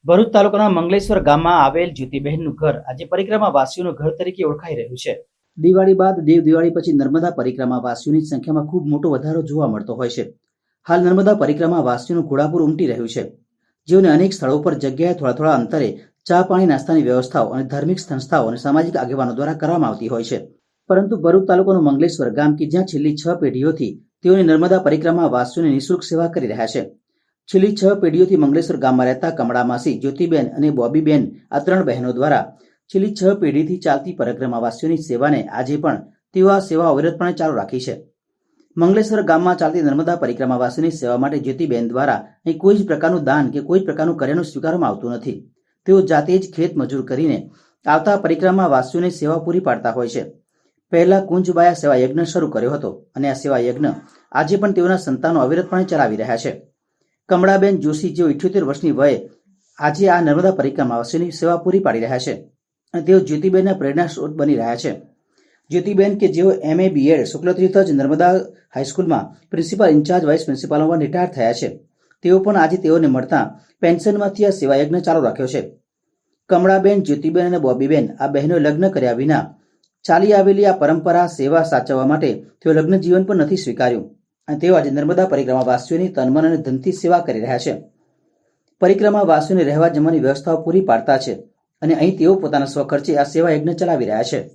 ભરૂચ તાલુકાના મંગલેશ્વર ગામમાં આવેલ જ્યોતિબહેનનું ઘર આજે પરિક્રમાવાસીઓનું ઘર તરીકે ઓળખાઈ રહ્યું છે. દિવાળી બાદ દેવ દિવાળી પછી નર્મદા પરિક્રમાવાસીઓની સંખ્યામાં ખૂબ મોટો વધારો જોવા મળતો હોય છે. હાલ નર્મદા પરિક્રમાવાસીઓનું ઘોડાપુર ઉમટી રહ્યું છે, જેઓને અનેક સ્થળો પર જગ્યાએ થોડા અંતરે ચા પાણી નાસ્તાની વ્યવસ્થાઓ અને ધાર્મિક સંસ્થાઓ અને સામાજિક આગેવાનો દ્વારા કરવામાં આવતી હોય છે. પરંતુ ભરૂચ તાલુકાનું મંગલેશ્વર ગામ કે જ્યાં છેલ્લી 6 પેઢીઓથી તેઓની નર્મદા પરિક્રમાવાસીઓને નિઃશુલ્ક સેવા કરી રહ્યા છે. છેલ્લી 6 પેઢીઓથી મંગલેશ્વર ગામમાં રહેતા કમળામાસી, જ્યોતિબેન અને બોબીબેન આ 3 બહેનો દ્વારા છેલ્લી 6 પેઢીથી ચાલતી પરિક્રમાવાસીઓની સેવાને આજે પણ તેઓ આ સેવા અવિરતપણે ચાલુ રાખી છે. મંગલેશ્વર ગામમાં ચાલતી નર્મદા પરિક્રમાવાસીઓની સેવા માટે જ્યોતિબેન દ્વારા અહીં કોઈ જ પ્રકારનું દાન કે કોઈ જ પ્રકારનું કરિયાણું સ્વીકારવામાં આવતું નથી. તેઓ જાતે જ ખેત મજૂર કરીને આવતા પરિક્રમાવાસીઓને સેવા પૂરી પાડતા હોય છે. પહેલા કુંજબાયા સેવા યજ્ઞ શરૂ કર્યો હતો અને આ સેવા યજ્ઞ આજે પણ તેઓના સંતાનો અવિરતપણે ચલાવી રહ્યા છે. કમળાબેન જોશી, જેઓ 78 વર્ષની વયે આજે આ નર્મદા પરિક્રમાવાસીઓની સેવા પૂરી પાડી રહ્યા છે અને તેઓ જ્યોતિબેનના પ્રેરણા સ્ત્રોત બની રહ્યા છે. જ્યોતિબેન કે જેઓ MA BEd શુક્લતીર્થ જ નર્મદા હાઈસ્કૂલમાં પ્રિન્સિપાલ ઇન્ચાર્જ વાઇસ પ્રિન્સિપાલમાં રિટાયર થયા છે. તેઓ પણ આજે તેઓને મળતા પેન્શનમાંથી આ સેવા યજ્ઞ ચાલુ રાખ્યો છે. કમળાબેન, જ્યોતિબેન અને બોબીબેન આ બહેનોએ લગ્ન કર્યા વિના ચાલી આવેલી આ પરંપરા સેવા સાચવવા માટે તેઓ લગ્ન જીવન પણ નથી સ્વીકાર્યું અને તેઓ આજે નર્મદા પરિક્રમાવાસીઓની તનમન અને ધનથી સેવા કરી રહ્યા છે. પરિક્રમાવાસીઓને રહેવા જમવાની વ્યવસ્થાઓ પૂરી પાડતા છે અને અહીં તેઓ પોતાના સ્વખર્ચે આ સેવા યજ્ઞ ચલાવી રહ્યા છે.